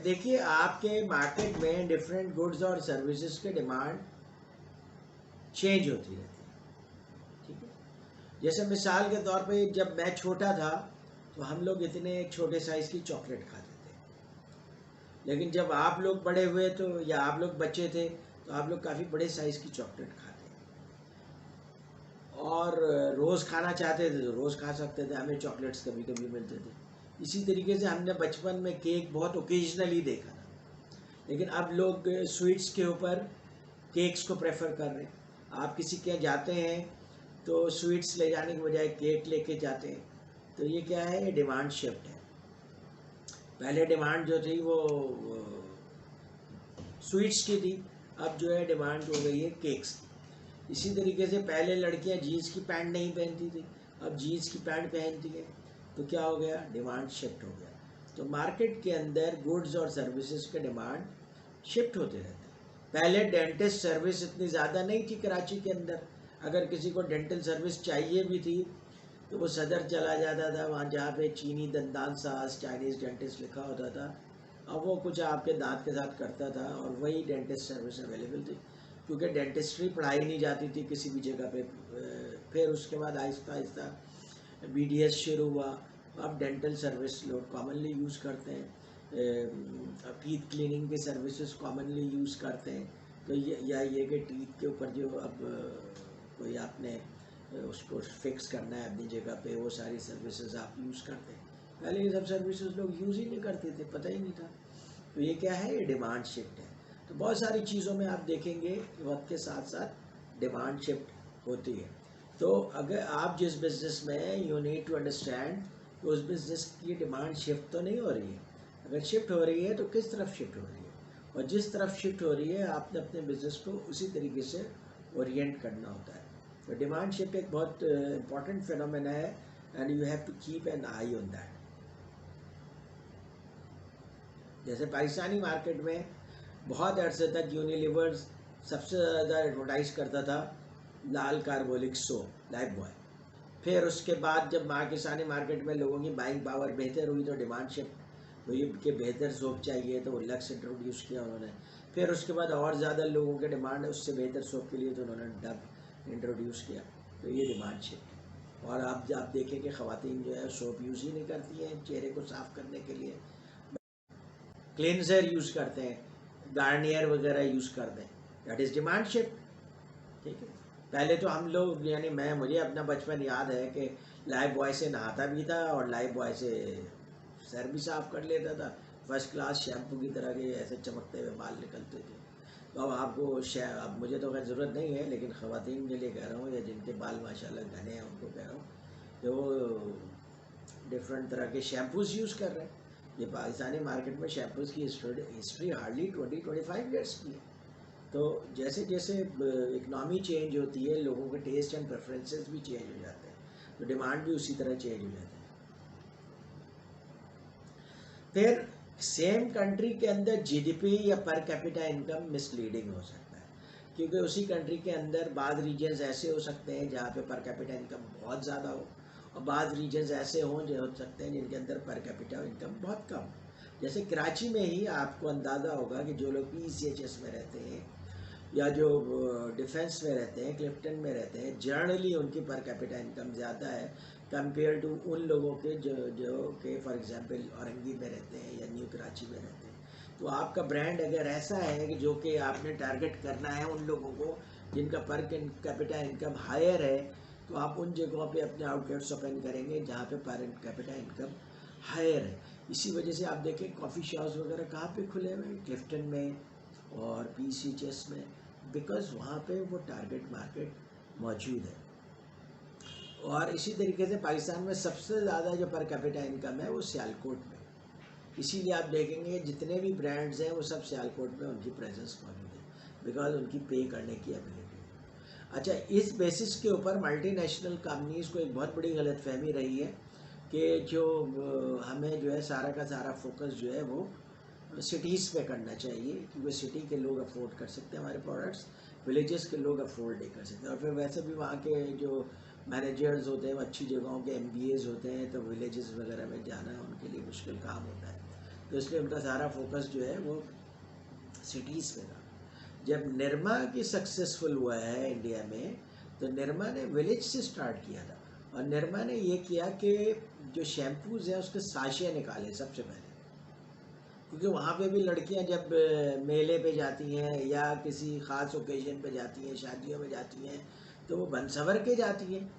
देखिए आपके मार्केट में डिफरेंट गुड्स और सर्विसेज के डिमांड चेंज होती रहती है, ठीक है। जैसे मिसाल के तौर पे जब मैं छोटा था तो हम लोग इतने एक छोटे साइज़ की चॉकलेट खाते थे, लेकिन जब आप लोग बड़े हुए तो या आप लोग बच्चे थे तो आप लोग काफ़ी बड़े साइज़ की चॉकलेट खाते हैं और रोज़ खाना चाहते थे तो रोज़ खा सकते थे, हमें चॉकलेट्स कभी कभी मिलते थे। इसी तरीके से हमने बचपन में केक बहुत ओकेजनली देखा था, लेकिन अब लोग स्वीट्स के ऊपर केक्स को प्रेफर कर रहे हैं। आप किसी के यहाँ जाते हैं तो स्वीट्स ले जाने के बजाय केक लेके जाते हैं। तो ये क्या है, ये डिमांड शिफ्ट है। पहले डिमांड जो थी वो स्वीट्स की थी, अब जो है डिमांड हो गई है केक्स की। इसी तरीके से पहले लड़कियां जीन्स की पैंट नहीं पहनती थी, अब जीन्स की पैंट पहनती है। तो क्या हो गया, डिमांड शिफ्ट हो गया। तो मार्केट के अंदर गुड्स और सर्विसेज के डिमांड शिफ्ट होते रहते हैं। पहले डेंटिस्ट सर्विस इतनी ज़्यादा नहीं थी कराची के अंदर। अगर किसी को डेंटल सर्विस चाहिए भी थी तो वो सदर चला जाता था, वहाँ जहाँ पे चीनी दंदान साज चाइनीज़ डेंटिस्ट लिखा होता था। अब वो कुछ आपके दांत के साथ करता था और वही डेंटिस्ट सर्विस अवेलेबल थी, क्योंकि डेंटिस्ट्री पढ़ाई नहीं जाती थी किसी भी जगह पे। फिर उसके बाद आहिस्ता आहिस्ता बीडीएस शुरू हुआ। अब डेंटल सर्विस लोग कॉमनली यूज़ करते हैं, टीथ क्लीनिंग की सर्विसेज कॉमनली यूज़ करते हैं। तो ये कि टीथ के ऊपर जो अब कोई आपने उसको फिक्स करना है अपनी जगह पे, वो सारी सर्विसेज आप यूज़ करते हैं। पहले ये सब सर्विसेज लोग यूज़ ही नहीं करते थे, पता ही नहीं था। तो ये क्या है, ये डिमांड शिफ्ट है। तो बहुत सारी चीज़ों में आप देखेंगे कि वक्त के साथ साथ डिमांड शिफ्ट होती है। तो अगर आप जिस बिज़नेस में, यू नीड टू अंडरस्टैंड कि उस बिज़नेस की डिमांड शिफ्ट तो नहीं हो रही है। अगर शिफ्ट हो रही है तो किस तरफ शिफ्ट हो रही है, और जिस तरफ शिफ्ट हो रही है आपने अपने बिज़नेस को उसी तरीके से ओरिएंट करना होता है। तो डिमांड शिफ्ट एक बहुत इंपॉर्टेंट फिनोमेना है, and you have to keep an eye on that. जैसे पाकिस्तानी मार्केट में बहुत अरसे तक यूनिलीवर सबसे ज़्यादा एडवर्टाइज करता था लाल कार्बोलिक सोप, लाइफ बॉय। फिर उसके बाद जब पाकिस्तानी मार्केट में लोगों की बाइंग पावर बेहतर हुई तो डिमांड शिफ्ट हुई कि बेहतर सोप चाहिए, तो लक्स इंट्रोड्यूस किया उन्होंने। फिर उसके बाद और ज़्यादा लोगों के डिमांड है उससे बेहतर सोप के लिए, तो उन्होंने डब इंट्रोड्यूस किया। तो ये डिमांड शिफ्ट है। और आप देखें कि ख़वातीन जो है सोप यूज़ ही नहीं करती हैं चेहरे को साफ़ करने के लिए, क्लेंजर यूज़ करते हैं, गार्नियर वगैरह यूज़ करते हैं। दैट इज़ डिमांड शिफ्ट, ठीक है। पहले तो हम लोग, यानी मैं, मुझे अपना बचपन याद है कि लाइफ बॉय से नहाता भी था और लाइफ बॉय से सर भी साफ कर लेता था। फर्स्ट क्लास शैम्पू की तरह के ऐसे चमकते हुए बाल निकलते थे। तो अब आपको अब मुझे तो खैर ज़रूरत नहीं है, लेकिन ख़वातीन के लिए कह रहा हूँ, या जिनके बाल माशाल्लाह घने हैं उनको कह रहा हूँ कि वो डिफरेंट तरह के शैम्पूज़ यूज़ कर रहे हैं। ये पाकिस्तानी मार्केट में शैम्पूज़ की हिस्ट्री हार्डली 20-25 ईयर्स की है। तो जैसे जैसे इकनॉमी चेंज होती है, लोगों के टेस्ट एंड प्रेफरेंसेस भी चेंज हो जाते हैं, तो डिमांड भी उसी तरह चेंज हो जाती है। फिर सेम कंट्री के अंदर जीडीपी या पर कैपिटा इनकम मिसलीडिंग हो सकता है, क्योंकि उसी कंट्री के अंदर बाद रीजन्स ऐसे हो सकते हैं जहाँ पे पर कैपिटा इनकम बहुत ज़्यादा हो, और बाद रीजन्स ऐसे हों जो हो सकते हैं जिनके अंदर पर कैपिटा इनकम बहुत कम हो। जैसे कराची में ही आपको अंदाज़ा होगा कि जो लोग PCHS में रहते हैं या जो डिफेंस में रहते हैं, क्लिफ्टन में रहते हैं, जनरली उनकी पर कैपिटा इनकम ज़्यादा है कंपेयर टू उन लोगों के जो कि फॉर एग्जांपल औरंगी में रहते हैं या न्यू कराची में रहते हैं। तो आपका ब्रांड अगर ऐसा है कि जो कि आपने टारगेट करना है उन लोगों को जिनका पर कैपिटा इनकम हायर है, तो आप उन जगहों पे अपने आउटलेट्स ओपन करेंगे जहाँ पे पर कैपिटा इनकम हायर है। इसी वजह से आप देखें कॉफ़ी शॉप्स वगैरह कहाँ पे खुले हुए हैं, क्लिफ्टन में और PCHS में, बिकॉज़ वहाँ पे वो टारगेट मार्केट मौजूद है। और इसी तरीके से पाकिस्तान में सबसे ज़्यादा जो पर कैपिटा इनकम है वो सियालकोट में, इसीलिए आप देखेंगे जितने भी ब्रांड्स हैं वो सब सियालकोट में उनकी प्रेजेंस मौजूद है, बिकॉज उनकी पे करने की एबिलिटी है। अच्छा, इस बेसिस के ऊपर मल्टीनेशनल कंपनीज़ को एक बहुत बड़ी गलतफहमी रही है कि जो हमें जो है सारा का सारा फोकस जो है वो सिटीज़ पे करना चाहिए, क्योंकि सिटी के लोग अफोर्ड कर सकते हैं हमारे प्रोडक्ट्स, विलेजेस के लोग अफोर्ड नहीं कर सकते। और फिर वैसे भी वहाँ के जो मैनेजर्स होते हैं वो अच्छी जगहों के MBAs होते हैं, तो विलेजेस वगैरह में जाना उनके लिए मुश्किल काम होता है। तो इसलिए उनका सारा फोकस जो है वो सिटीज़ पे था। जब निरमा की सक्सेसफुल हुआ है इंडिया में, तो निरमा ने विलेज से स्टार्ट किया था। और निरमा ने ये किया कि जो शैम्पूज़ हैं उसके साशे निकाले सबसे पहले, क्योंकि वहाँ पे भी लड़कियाँ जब मेले पे जाती हैं या किसी ख़ास ओकेजन पे जाती हैं, शादियों में जाती हैं, तो वो बन सवर के जाती हैं,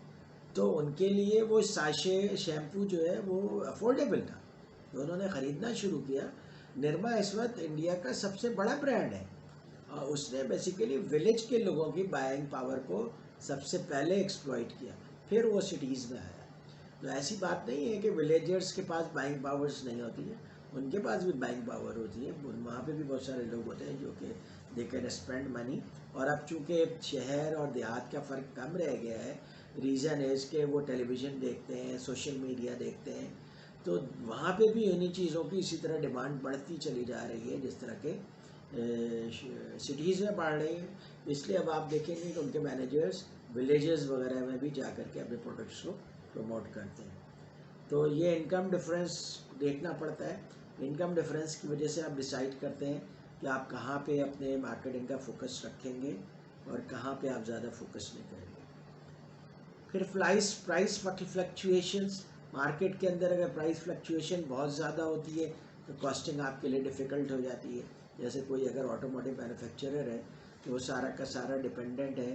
तो उनके लिए वो साशे शैम्पू जो है वो अफोर्डेबल था, तो उन्होंने ख़रीदना शुरू किया। निरमा इस वक्त इंडिया का सबसे बड़ा ब्रांड है, और उसने बेसिकली विलेज के लोगों की बाइंग पावर को सबसे पहले एक्सप्लॉइट किया, फिर वो सिटीज़ में आया। तो ऐसी बात नहीं है कि विलेजर्स के पास बाइंग पावर्स नहीं होती है, उनके पास भी बाइंग पावर होती है। वहाँ पे भी बहुत सारे लोग होते हैं जो कि दे कैन स्पेंड मनी। और अब चूँकि शहर और देहात का फ़र्क कम रह गया है, रीज़न इज़ के वो टेलीविज़न देखते हैं, सोशल मीडिया देखते हैं, तो वहाँ पे भी इन्हीं चीज़ों की इसी तरह डिमांड बढ़ती चली जा रही है जिस तरह के सिटीज़ में बढ़ रही है। इसलिए अब आप देखेंगे कि उनके मैनेजर्स विलेजेस वगैरह में भी जा कर के अपने प्रोडक्ट्स को प्रमोट करते हैं। तो ये इनकम डिफरेंस देखना पड़ता है। इनकम डिफरेंस की वजह से आप डिसाइड करते हैं कि आप कहाँ पे अपने मार्केटिंग का फोकस रखेंगे और कहाँ पे आप ज़्यादा फोकस नहीं करेंगे। फिर प्राइस फ्लक्चुएशंस, मार्केट के अंदर अगर प्राइस फ्लक्चुएशन बहुत ज़्यादा होती है तो कॉस्टिंग आपके लिए डिफ़िकल्ट हो जाती है। जैसे कोई अगर ऑटोमोटिव मैन्युफैक्चरर है तो वो सारा का सारा डिपेंडेंट है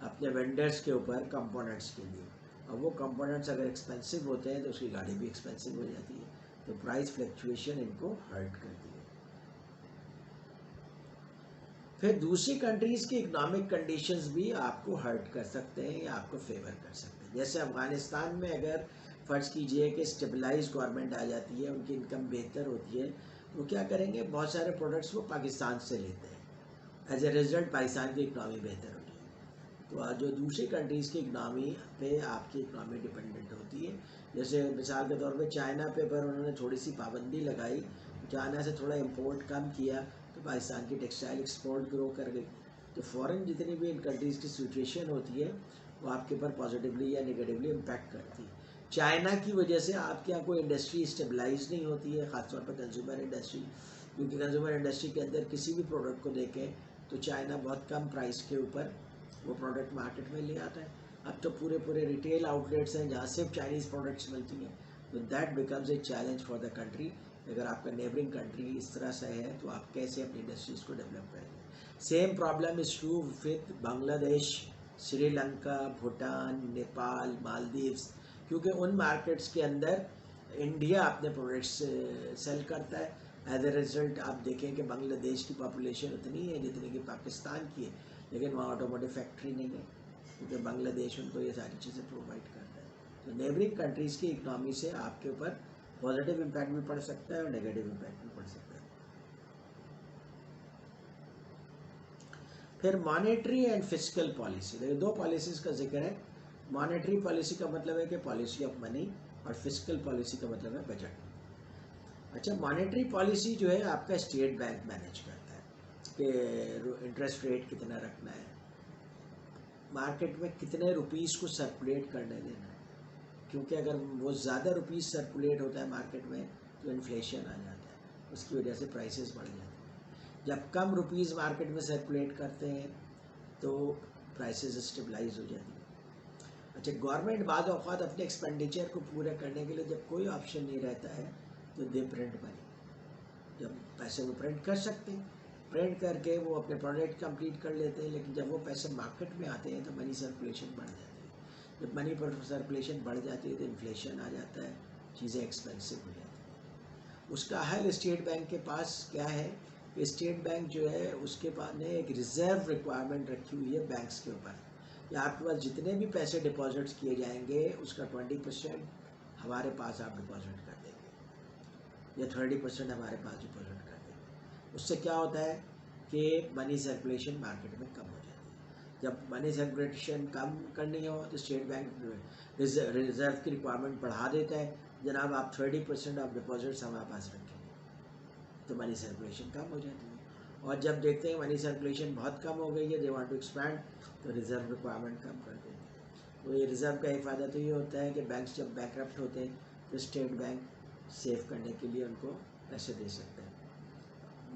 अपने वेंडर्स के ऊपर कंपोनेंट्स के लिए, और वो कंपोनेंट्स अगर एक्सपेंसिव होते हैं तो उसकी गाड़ी भी एक्सपेंसिव हो जाती है, तो प्राइस फ्लक्चुएशन इनको हर्ट करती है। फिर दूसरी कंट्रीज़ की इकोनॉमिक कंडीशंस भी आपको हर्ट कर सकते हैं या आपको फेवर कर सकते हैं। जैसे अफ़गानिस्तान में अगर फ़र्ज़ कीजिए कि स्टेबलाइज गवर्नमेंट आ जाती है, उनकी इनकम बेहतर होती है, वो क्या करेंगे, बहुत सारे प्रोडक्ट्स वो पाकिस्तान से लेते हैं, एज ए रिज़ल्ट पाकिस्तान की इकनॉमी बेहतर होगी। तो जो दूसरी कंट्रीज़ की इकनॉमी पे आपकी इकनॉमी डिपेंडेंट होती है। जैसे मिसाल के तौर पे चाइना पे पर उन्होंने थोड़ी सी पाबंदी लगाई, चाइना से थोड़ा इंपोर्ट कम किया, तो पाकिस्तान की टेक्सटाइल एक्सपोर्ट ग्रो कर गई। तो फ़ॉरेन जितनी भी इन कंट्रीज़ की सिचुएशन होती है वो आपके ऊपर पॉजिटिवली या नेगेटिवली इम्पैक्ट करती है। चाइना की वजह से आपके यहाँ कोई इंडस्ट्री स्टेबलाइज नहीं होती है, ख़ासतौर पर कंज्यूमर इंडस्ट्री, क्योंकि कंज्यूमर इंडस्ट्री के अंदर किसी भी प्रोडक्ट को देखें तो चाइना बहुत कम प्राइस के ऊपर वो प्रोडक्ट मार्केट में ले आता है। अब तो पूरे पूरे रिटेल आउटलेट्स हैं जहाँ सिर्फ चाइनीज़ प्रोडक्ट्स मिलती हैं, तो that becomes a challenge for the country. अगर आपका नेबरिंग कंट्री इस तरह से है तो आप कैसे अपनी इंडस्ट्रीज़ को डेवलप करेंगे। Same problem is true with Bangladesh, Sri Lanka, Bhutan, Nepal, Maldives, क्योंकि उन मार्केट्स के अंदर इंडिया अपने प्रोडक्ट्स सेल करता है। एज ए रिजल्ट आप देखें कि बांग्लादेश की पॉपुलेशन उतनी है जितनी कि पाकिस्तान की है, लेकिन वहाँ ऑटोमोटिव फैक्ट्री नहीं है, क्योंकि बांग्लादेश उनको ये सारी चीज़ें प्रोवाइड करता है। तो नेबरिंग कंट्रीज़ की इकनॉमी से आपके ऊपर पॉजिटिव इम्पैक्ट भी पड़ सकता है और नेगेटिव इम्पैक्ट भी पड़ सकता है। फिर मॉनेटरी एंड फिस्कल पॉलिसी, देखिए दो पॉलिसीज़ का जिक्र है। मॉनेटरी पॉलिसी का मतलब है कि पॉलिसी ऑफ मनी, और फिस्कल पॉलिसी का मतलब है बजट। अच्छा, मॉनेटरी पॉलिसी जो है आपका स्टेट बैंक मैनेज करता है कि इंटरेस्ट रेट कितना रखना है, मार्केट में कितने रुपीस को सर्कुलेट करने देना है, क्योंकि अगर वो ज़्यादा रुपीस सर्कुलेट होता है मार्केट में तो इन्फ्लेशन आ जाता है, उसकी वजह से प्राइसेस बढ़ जाते हैं। जब कम रुपीस मार्केट में सर्कुलेट करते हैं तो प्राइसेस स्टेबलाइज हो जाती है। अच्छा, गवर्नमेंट बाद औक़ात अपने एक्सपेंडिचर को पूरा करने के लिए जब कोई ऑप्शन नहीं रहता है तो दे प्रिंट मनी, जब पैसे वो प्रिंट कर सकते हैं, प्रिंट करके वो अपने प्रोडक्ट कंप्लीट कर लेते हैं, लेकिन जब वो पैसे मार्केट में आते हैं तो मनी सर्कुलेशन बढ़ जाती है। जब मनी पर सर्कुलेशन बढ़ जाती है तो इन्फ्लेशन आ जाता है, चीज़ें एक्सपेंसिव हो जाती हैं। उसका हल स्टेट बैंक के पास क्या है कि स्टेट बैंक जो है उसके पास ने एक रिज़र्व रिक्वायरमेंट रखी हुई है बैंक्स के ऊपर, कि आपके पास जितने भी पैसे डिपॉजिट्स किए जाएंगे उसका 20% हमारे पास आप डिपॉजिट कर देंगे या 30% हमारे पास डिपॉजिट कर देंगे। उससे क्या होता है कि मनी सर्कुलेशन मार्केट में कम हो जाती है। जब मनी सर्कुलेशन कम करनी हो तो स्टेट बैंक रिजर्व की रिक्वायरमेंट बढ़ा देता है, जनाब आप 30% ऑफ डिपॉजिट्स हमारे पास रखेंगे, तो मनी सर्कुलेशन कम हो जाती है। और जब देखते हैं मनी सर्कुलेशन बहुत कम हो गई है, दे वांट टू एक्सपैंड, तो रिज़र्व रिक्वायरमेंट कम कर देते हैं। तो ये रिज़र्व का एक फ़ायदा तो ये होता है कि बैंक्स जब बैंकरप्ट होते हैं तो स्टेट बैंक सेव करने के लिए उनको पैसे दे सकते हैं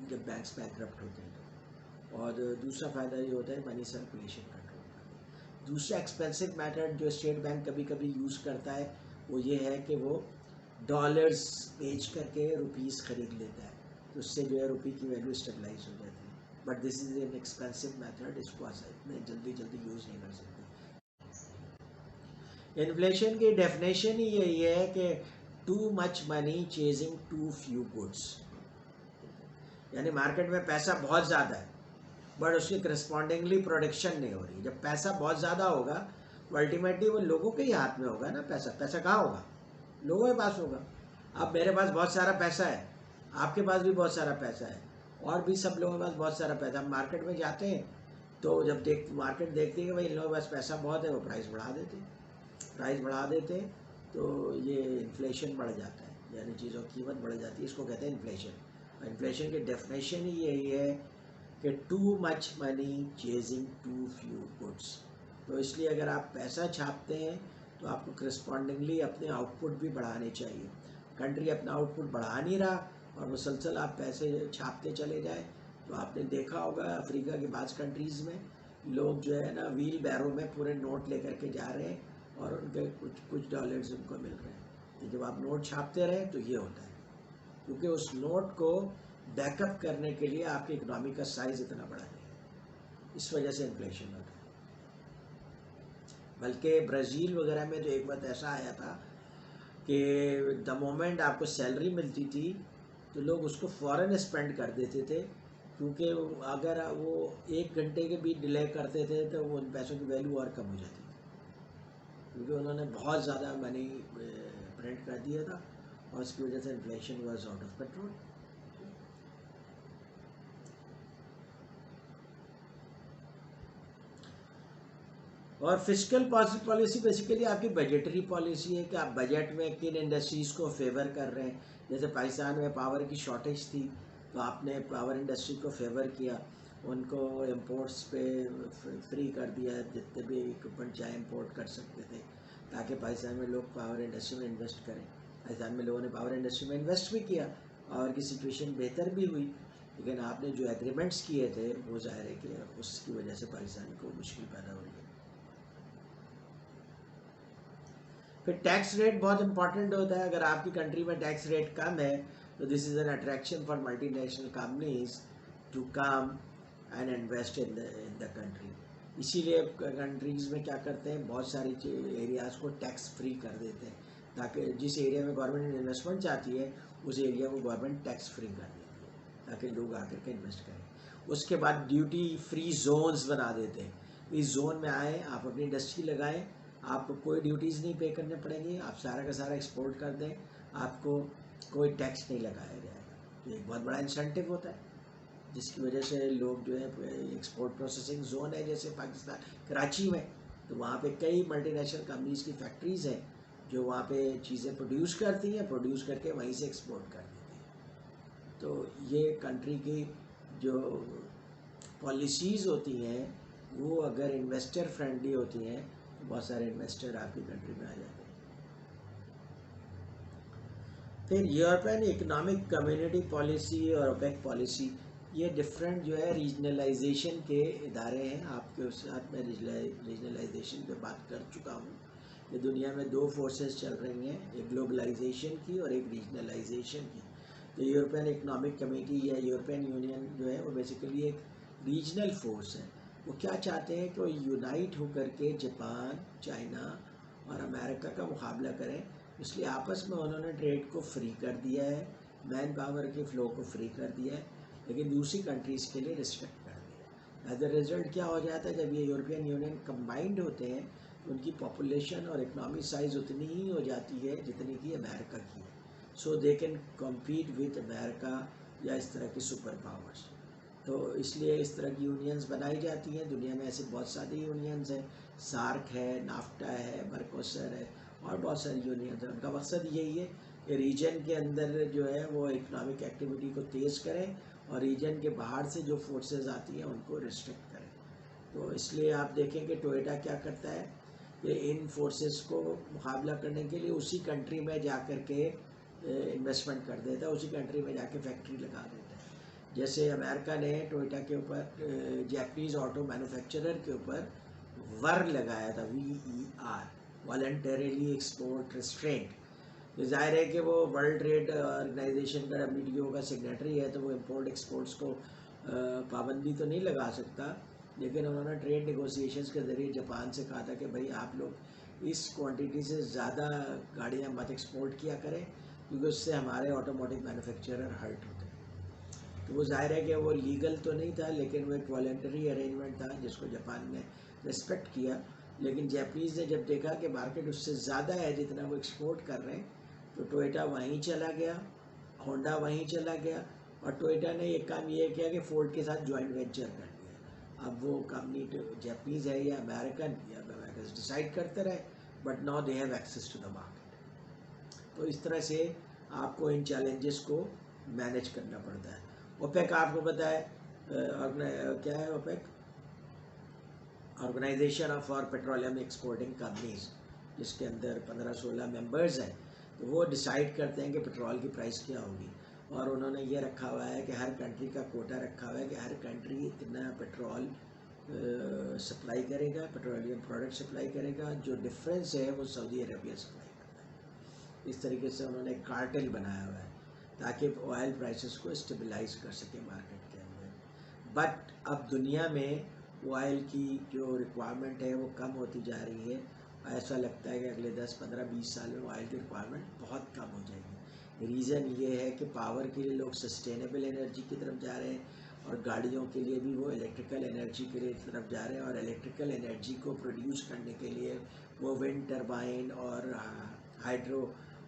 जब बैंक्स बैंकरप्ट होते हैं तो। और दूसरा फ़ायदा ये होता है मनी सर्कुलेशन कंट्रोल करते हैं। दूसरा एक्सपेंसिव मेथड जो स्टेट बैंक कभी कभी यूज़ करता है वो ये है कि वो डॉलर्स बेच करके रुपीस खरीद लेता है, तो उससे जो है रुपये की वैल्यू स्टेबलाइज हो जाती है। But this is an expensive method, इसको इतने जल्दी जल्दी यूज़ नहीं कर सकते। इन्फ्लेशन की डेफिनेशन ही यही है कि too much money chasing too few goods, यानी मार्केट में पैसा बहुत ज़्यादा है बट उसकी करस्पॉन्डिंगली प्रोडक्शन नहीं हो रही। जब पैसा बहुत ज़्यादा होगा तो अल्टीमेटली वो लोगों के ही हाथ में होगा ना। पैसा कहाँ होगा? लोगों के पास होगा। अब मेरे पास बहुत सारा पैसा है, आपके पास भी बहुत सारा पैसा है, और भी सब लोगों के पास बहुत सारा पैसा। हम मार्केट में जाते हैं तो जब मार्केट देखती है कि भाई इन लोगों के पास पैसा बहुत है, वो प्राइस बढ़ा देते तो ये इन्फ्लेशन बढ़ जाता है, यानी चीज़ों की कीमत बढ़ जाती है। इसको कहते हैं इन्फ्लेशन। इन्फ्लेशन की डेफिनेशन ही यही है कि too much money chasing too few goods. तो इसलिए अगर आप पैसा छापते हैं तो आपको करस्पॉन्डिंगली अपने आउटपुट भी बढ़ाने चाहिए। कंट्री अपना आउटपुट बढ़ा नहीं रहा और मुसलसल आप पैसे छापते चले जाए तो आपने देखा होगा अफ्रीका की बाज़ कंट्रीज़ में लोग जो है ना व्हील बैरो में पूरे नोट लेकर के जा रहे हैं और उनके कुछ डॉलर्स उनको मिल रहे हैं। तो जब आप नोट छापते रहें तो ये होता है, क्योंकि उस नोट को बैकअप करने के लिए आपके इकोनॉमी का साइज इतना बड़ा नहीं है, इस वजह से इन्फ्लेशन होता है। बल्कि ब्राज़ील वगैरह में तो एक बात ऐसा आया था कि द मोमेंट आपको सैलरी मिलती थी तो लोग उसको फ़ौरन स्पेंड कर देते थे, क्योंकि अगर वो 1 घंटे के भी डिले करते थे तो उन पैसों की वैल्यू और कम हो जाती थी, क्योंकि उन्होंने बहुत ज़्यादा मनी प्रिंट कर दिया था और उसकी वजह से inflation was out of control. और फिस्कल पॉलिसी बेसिकली आपकी बजटरी पॉलिसी है कि आप बजट में किन इंडस्ट्रीज़ को फेवर कर रहे हैं। जैसे पाकिस्तान में पावर की शॉर्टेज थी तो आपने पावर इंडस्ट्री को फेवर किया, उनको इंपोर्ट्स पे फ्री कर दिया, जितने भी इक्विपमेंट चाहे इंपोर्ट कर सकते थे, ताकि पाकिस्तान में लोग पावर इंडस्ट्री में इन्वेस्ट करें। पाकिस्तान में लोगों ने पावर इंडस्ट्री में इन्वेस्ट भी किया, पावर की सिचुएशन बेहतर भी हुई, लेकिन आपने जो एग्रीमेंट्स किए थे वो ज़ाहिर है कि उसकी वजह से पाकिस्तान को मुश्किल पैदा हो रही है। फिर टैक्स रेट बहुत इंपॉर्टेंट होता है। अगर आपकी कंट्री में टैक्स रेट कम है तो this is an attraction for multinational companies to come and invest in the country. इसीलिए कंट्रीज़ में क्या करते हैं, बहुत सारी एरियाज़ को टैक्स फ्री कर देते हैं, ताकि जिस एरिया में गवर्नमेंट इन्वेस्टमेंट चाहती है उस एरिया को गवर्नमेंट टैक्स फ्री कर देती है ताकि लोग आकर के इन्वेस्ट करें। उसके बाद ड्यूटी फ्री जोन्स बना देते हैं, इस जोन में आए, आप अपनी इंडस्ट्री लगाएं, आपको कोई ड्यूटीज़ नहीं पे करने पड़ेंगी, आप सारा का सारा एक्सपोर्ट कर दें, आपको कोई टैक्स नहीं लगाया जाएगा। तो एक बहुत बड़ा इंसेंटिव होता है जिसकी वजह से लोग जो है, एक्सपोर्ट प्रोसेसिंग जोन है जैसे पाकिस्तान कराची में, तो वहाँ पे कई मल्टीनेशनल कंपनीज़ की फैक्ट्रीज़ हैं जो वहाँ पे चीज़ें प्रोड्यूस करती हैं, प्रोड्यूस करके वहीं से एक्सपोर्ट कर देती हैं। तो ये कंट्री की जो पॉलिसीज़ होती हैं वो अगर इन्वेस्टर फ्रेंडली होती हैं तो बहुत सारे इन्वेस्टर आपकी कंट्री में आ जाते हैं। फिर यूरोपियन इकोनॉमिक कम्युनिटी पॉलिसी और ओपेक पॉलिसी, ये डिफरेंट जो है रीजनलाइजेशन के इदारे हैं। आपके साथ मैं रीजनलाइजेशन पे बात कर चुका हूँ कि दुनिया में दो फोर्सेस चल रही हैं, एक ग्लोबलाइजेशन की और एक रीजनलाइजेशन की। तो यूरोपियन इकोनॉमिक कमेटी या यूरोपियन यूनियन जो है वो बेसिकली एक रीजनल फोर्स है। वो क्या चाहते हैं कि वो यूनाइट होकर के जापान, चाइना और अमेरिका का मुकाबला करें, इसलिए आपस में उन्होंने ट्रेड को फ्री कर दिया है, मैन पावर के फ़्लो को फ्री कर दिया है, लेकिन दूसरी कंट्रीज़ के लिए रिस्ट्रिक्ट कर दिया। एज अ रिज़ल्ट क्या हो जाता है, जब ये यूरोपियन यूनियन कंबाइंड होते हैं तो उनकी पॉपुलेशन और इकनॉमी साइज़ उतनी ही हो जाती है जितनी कि अमेरिका की है। So they can compete with America या इस तरह की सुपर पावर्स। तो इसलिए इस तरह की यूनियंस बनाई जाती हैं। दुनिया में ऐसे बहुत सारी यूनियंस हैं, सार्क है, नाफ्टा है, मर्कोसर है और बहुत सारी यूनियंस हैं। उनका मकसद यही है कि रीजन के अंदर जो है वो इकोनॉमिक एक्टिविटी को तेज़ करें और रीजन के बाहर से जो फोर्सेस आती हैं उनको रिस्ट्रिक्ट करें। तो इसलिए आप देखें कि टोयोटा क्या करता है कि इन फोर्सेस को मुकाबला करने के लिए उसी कंट्री में जा कर के इन्वेस्टमेंट कर देता है, उसी कंट्री में जाके फैक्ट्री लगा देता है। जैसे अमेरिका ने टोयोटा के ऊपर, जापानीज ऑटो मैन्युफैक्चरर के ऊपर वर लगाया था, VER, वॉलंटरीली एक्सपोर्ट रिस्ट्रेंट। तो जाहिर है कि वो वर्ल्ड ट्रेड ऑर्गेनाइजेशन का WTO का सिग्नेटरी है, तो वो इम्पोर्ट एक्सपोर्ट्स को पाबंदी तो नहीं लगा सकता, लेकिन उन्होंने ट्रेड नेगोशिएशंस के ज़रिए जापान से कहा था कि भाई आप लोग इस क्वांटिटी से ज़्यादा गाड़ियाँ मत एक्सपोर्ट किया करें, क्योंकि उससे हमारे ऑटोमोटिव मैन्युफैक्चरर हर्ट होते हैं। तो वो जाहिर है कि वो लीगल तो नहीं था, लेकिन वो एक वॉलंटरी अरेंजमेंट था जिसको जापान ने रिस्पेक्ट किया। लेकिन जापानीज़ ने जब देखा कि मार्केट उससे ज़्यादा है जितना वो एक्सपोर्ट कर रहे हैं, तो टोयोटा वहीं चला गया, होंडा वहीं चला गया, और टोयोटा ने एक काम ये किया कि फोर्ड के साथ जॉइंट वेंचर कर लिया। अब वो कंपनी जापानीज़ है या अमेरिकन, या अमेरिकन डिसाइड करते रहे, but now they have access to the market. तो इस तरह से आपको इन चैलेंजेस को मैनेज करना पड़ता है। ओपेक आपको पता है क्या है OPEC? Organisation for petroleum exporting companies, जिसके अंदर 15-16 मेंबर्स हैं। तो वो डिसाइड करते हैं कि पेट्रोल की प्राइस क्या होगी, और उन्होंने ये रखा हुआ है कि हर कंट्री का कोटा रखा हुआ है कि हर कंट्री इतना पेट्रोल सप्लाई करेगा, पेट्रोलियम प्रोडक्ट सप्लाई करेगा, जो डिफरेंस है वो सऊदी अरेबिया सप्लाई करता है। इस तरीके से उन्होंने एक कार्टेल बनाया हुआ है ताकि ऑयल प्राइसेस को स्टेबलाइज कर सके मार्केट के अंदर। बट अब दुनिया में ऑयल की जो रिक्वायरमेंट है वो कम होती जा रही है। ऐसा लगता है कि अगले 10, 15, 20 साल में ऑयल की रिक्वायरमेंट बहुत कम हो जाएगी। रीज़न ये है कि पावर के लिए लोग सस्टेनेबल एनर्जी की तरफ जा रहे हैं, और गाड़ियों के लिए भी वो इलेक्ट्रिकल एनर्जी के लिए तरफ जा रहे हैं, और इलेक्ट्रिकल एनर्जी को प्रोड्यूस करने के लिए वो विंड टरबाइन और हाइड्रो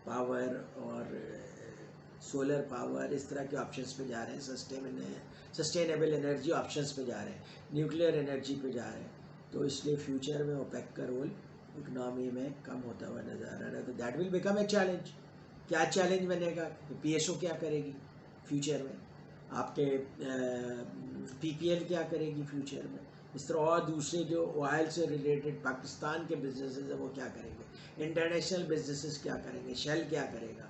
पावर और सोलर पावर, इस तरह के ऑप्शंस पे जा रहे हैं, सस्टेनेबल एनर्जी ऑप्शंस पे जा रहे हैं, न्यूक्लियर एनर्जी पे जा रहे हैं। तो इसलिए फ्यूचर में ओपेक का रोल इकनॉमी में कम होता हुआ नज़र आ रहा है। तो that will become a challenge. क्या चैलेंज बनेगा? PSO क्या करेगी फ्यूचर में, आपके PPL क्या करेगी फ्यूचर में, इस तरह और दूसरे जो ऑयल से रिलेटेड पाकिस्तान के बिजनेसेस हैं वो क्या करेंगे, इंटरनेशनल बिजनेसेस क्या करेंगे, शेल क्या करेगा।